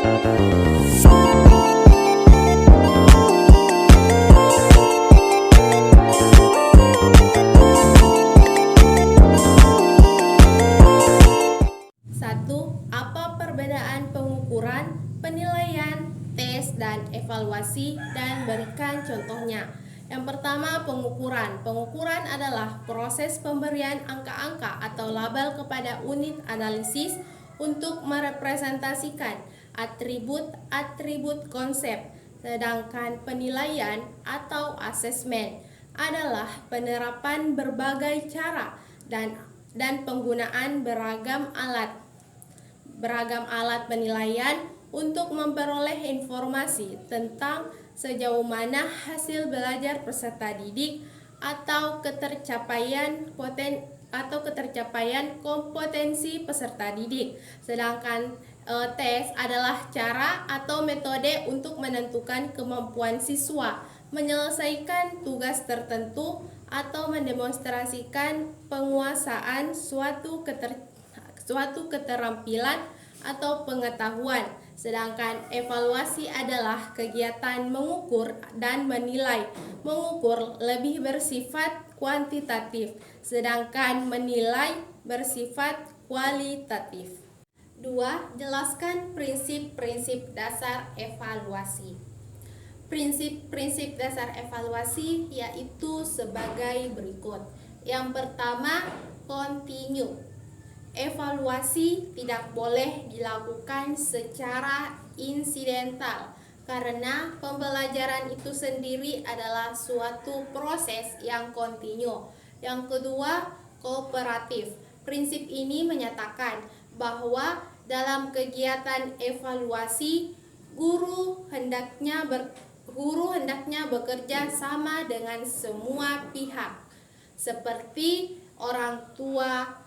Satu, apa perbedaan pengukuran, penilaian, tes, dan evaluasi, dan berikan contohnya. Yang pertama, pengukuran. Pengukuran adalah proses pemberian angka-angka atau label kepada unit analisis untuk merepresentasikan atribut-atribut konsep. Sedangkan penilaian atau asesmen adalah penerapan berbagai cara dan penggunaan beragam alat penilaian untuk memperoleh informasi tentang sejauh mana hasil belajar peserta didik atau ketercapaian kompetensi peserta didik. Sedangkan tes adalah cara atau metode untuk menentukan kemampuan siswa menyelesaikan tugas tertentu atau mendemonstrasikan penguasaan suatu keterampilan atau pengetahuan. Sedangkan evaluasi adalah kegiatan mengukur dan menilai. Mengukur lebih bersifat kuantitatif, sedangkan menilai bersifat kualitatif. 2. Jelaskan prinsip-prinsip dasar evaluasi. Prinsip-prinsip dasar evaluasi yaitu sebagai berikut. Yang pertama, continue. Evaluasi tidak boleh dilakukan secara insidental karena pembelajaran itu sendiri adalah suatu proses yang kontinu. Yang kedua, kooperatif. Prinsip ini menyatakan bahwa dalam kegiatan evaluasi guru hendaknya bekerja sama dengan semua pihak seperti orang tua,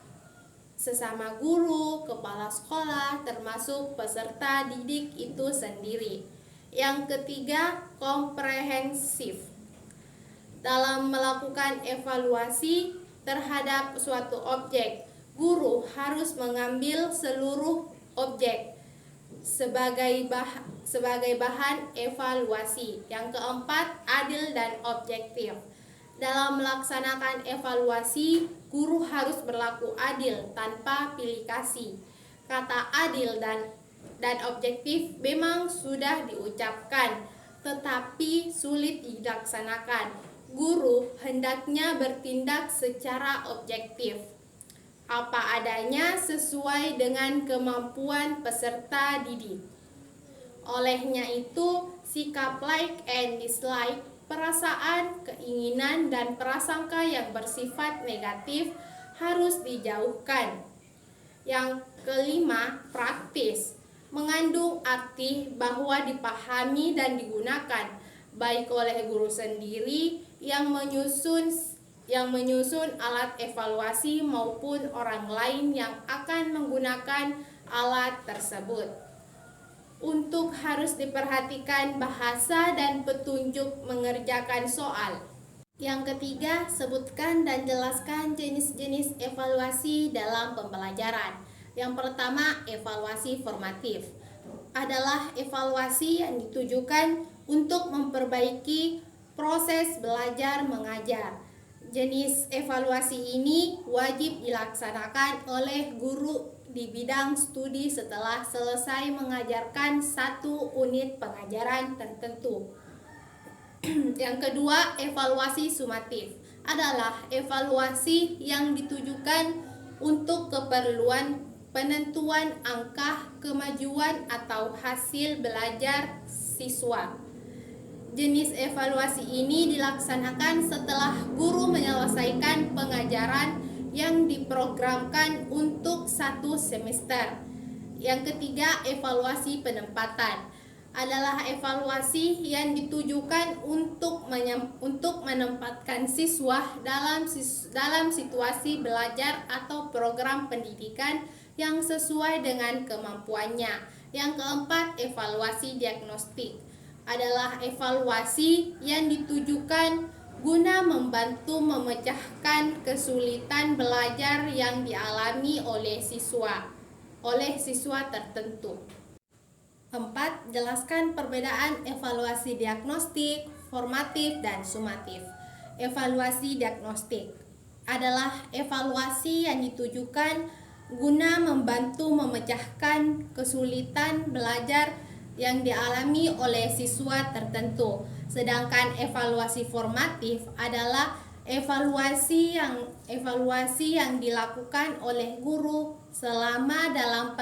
sesama guru, kepala sekolah, termasuk peserta didik itu sendiri. Yang ketiga, komprehensif. Dalam melakukan evaluasi terhadap suatu objek, guru harus mengambil seluruh objek sebagai bahan evaluasi. Yang keempat, adil dan objektif. Dalam melaksanakan evaluasi, guru harus berlaku adil tanpa pilih kasih. Kata adil dan objektif memang sudah diucapkan, tetapi sulit dilaksanakan. Guru hendaknya bertindak secara objektif, apa adanya sesuai dengan kemampuan peserta didik. Olehnya itu, sikap like and dislike, perasaan, keinginan, dan prasangka yang bersifat negatif harus dijauhkan. Yang kelima, praktis. Mengandung arti bahwa dipahami dan digunakan baik oleh guru sendiri yang menyusun alat evaluasi maupun orang lain yang akan menggunakan alat tersebut. Untuk harus diperhatikan bahasa dan petunjuk mengerjakan soal. Yang ketiga, sebutkan dan jelaskan jenis-jenis evaluasi dalam pembelajaran. Yang pertama, evaluasi formatif adalah evaluasi yang ditujukan untuk memperbaiki proses belajar mengajar. Jenis evaluasi ini wajib dilaksanakan oleh guru di bidang studi setelah selesai mengajarkan satu unit pengajaran tertentu. Yang kedua, evaluasi sumatif adalah evaluasi yang ditujukan untuk keperluan penentuan angka kemajuan atau hasil belajar siswa. Jenis evaluasi ini dilaksanakan setelah guru menyelesaikan pengajaran yang diprogramkan untuk satu semester. Yang ketiga, evaluasi penempatan adalah evaluasi yang ditujukan untuk menempatkan siswa dalam situasi belajar atau program pendidikan yang sesuai dengan kemampuannya. Yang keempat, evaluasi diagnostik adalah evaluasi yang ditujukan guna membantu memecahkan kesulitan belajar yang dialami oleh siswa tertentu. 4. Jelaskan perbedaan evaluasi diagnostik, formatif, dan sumatif. Evaluasi diagnostik adalah evaluasi yang ditujukan guna membantu memecahkan kesulitan belajar yang dialami oleh siswa tertentu. Sedangkan evaluasi formatif adalah evaluasi yang dilakukan oleh guru selama dalam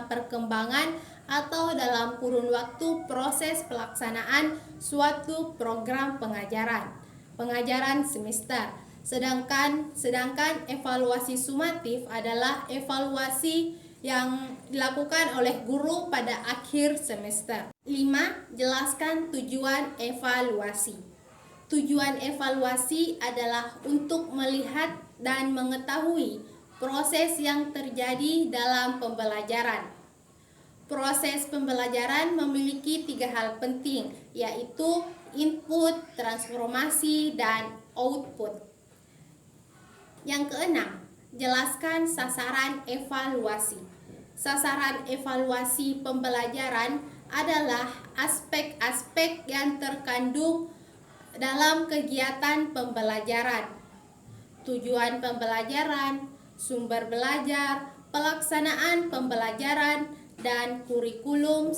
perkembangan atau dalam kurun waktu proses pelaksanaan suatu program pengajaran semester. Sedangkan evaluasi sumatif adalah evaluasi yang dilakukan oleh guru pada akhir semester. 5. Jelaskan tujuan evaluasi. Tujuan evaluasi adalah untuk melihat dan mengetahui proses yang terjadi dalam pembelajaran. Proses pembelajaran memiliki 3 hal penting, yaitu input, transformasi, dan output. Yang keenam, jelaskan sasaran evaluasi. Sasaran evaluasi pembelajaran adalah aspek-aspek yang terkandung dalam kegiatan pembelajaran, tujuan pembelajaran, sumber belajar, pelaksanaan pembelajaran, dan kurikulum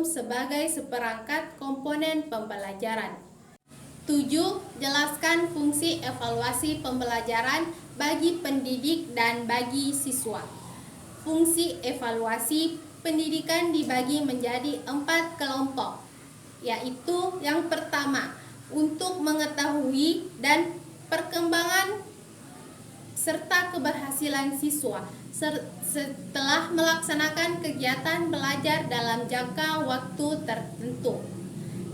sebagai seperangkat komponen pembelajaran. 7. Jelaskan fungsi evaluasi pembelajaran bagi pendidik dan bagi siswa. Fungsi evaluasi pendidikan dibagi menjadi 4 kelompok, yaitu yang pertama, untuk mengetahui dan perkembangan serta keberhasilan siswa setelah melaksanakan kegiatan belajar dalam jangka waktu tertentu.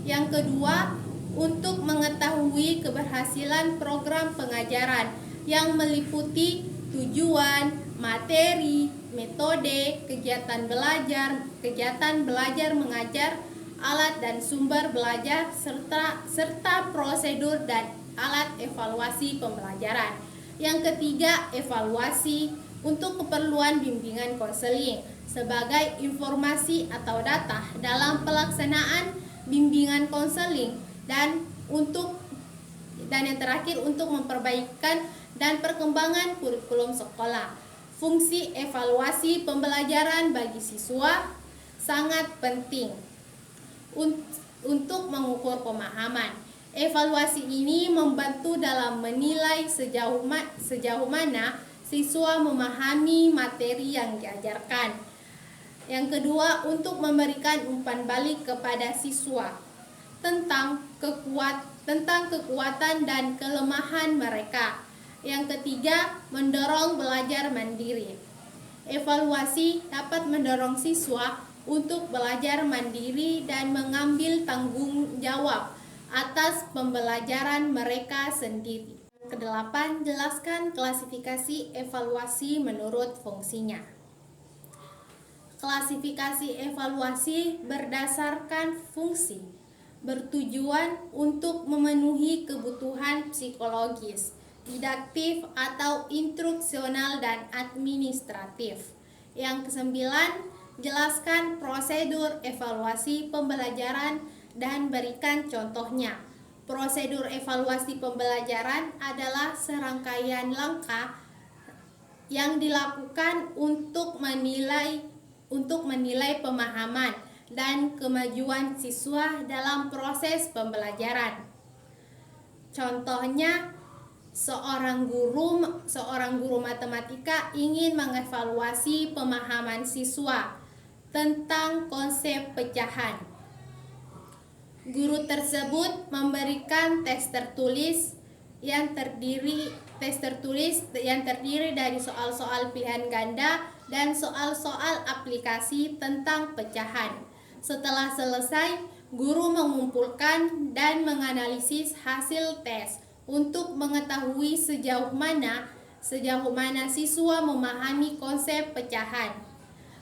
Yang kedua, untuk mengetahui keberhasilan program pengajaran yang meliputi tujuan, materi, metode, kegiatan belajar mengajar, alat dan sumber belajar, serta prosedur dan alat evaluasi pembelajaran. Yang ketiga, evaluasi untuk keperluan bimbingan konseling sebagai informasi atau data dalam pelaksanaan bimbingan konseling, dan yang terakhir untuk memperbaikan dan perkembangan kurikulum sekolah. Fungsi evaluasi pembelajaran bagi siswa sangat penting untuk mengukur pemahaman. Evaluasi ini membantu dalam menilai sejauh mana siswa memahami materi yang diajarkan. Yang kedua, untuk memberikan umpan balik kepada siswa tentang kekuatan dan kelemahan mereka. Yang ketiga, mendorong belajar mandiri. Evaluasi dapat mendorong siswa untuk belajar mandiri dan mengambil tanggung jawab atas pembelajaran mereka sendiri. Kedelapan, jelaskan klasifikasi evaluasi menurut fungsinya. Klasifikasi evaluasi berdasarkan fungsi, bertujuan untuk memenuhi kebutuhan psikologis, didaktif atau instruksional dan administratif. Yang kesembilan, jelaskan prosedur evaluasi pembelajaran dan berikan contohnya. Prosedur evaluasi pembelajaran adalah serangkaian langkah yang dilakukan untuk menilai pemahaman dan kemajuan siswa dalam proses pembelajaran. Contohnya, seorang guru matematika ingin mengevaluasi pemahaman siswa tentang konsep pecahan. Guru tersebut memberikan tes tertulis yang terdiri dari soal-soal pilihan ganda dan soal-soal aplikasi tentang pecahan. Setelah selesai, guru mengumpulkan dan menganalisis hasil tes untuk mengetahui sejauh mana siswa memahami konsep pecahan.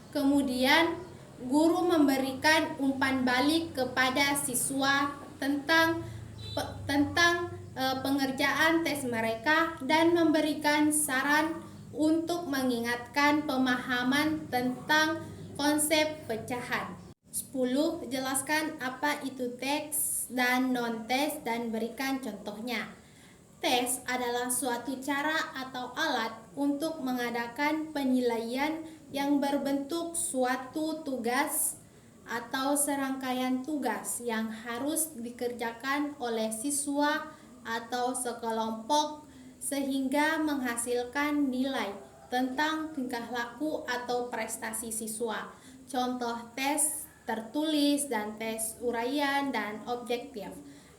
Kemudian, guru memberikan umpan balik kepada siswa tentang pengerjaan tes mereka dan memberikan saran untuk mengingatkan pemahaman tentang Konsep pecahan. 10. Jelaskan apa itu tes dan non-tes dan berikan contohnya. Tes adalah suatu cara atau alat untuk mengadakan penilaian yang berbentuk suatu tugas atau serangkaian tugas yang harus dikerjakan oleh siswa atau sekelompok sehingga menghasilkan nilai tentang tingkah laku atau prestasi siswa. Contoh tes tertulis dan tes uraian dan objektif.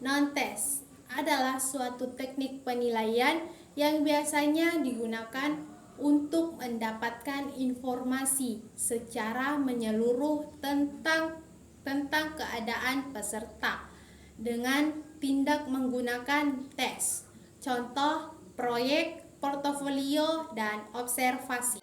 Non-tes adalah suatu teknik penilaian yang biasanya digunakan untuk mendapatkan informasi secara menyeluruh tentang keadaan peserta dengan tindak menggunakan tes. Contoh proyek, portofolio, dan observasi.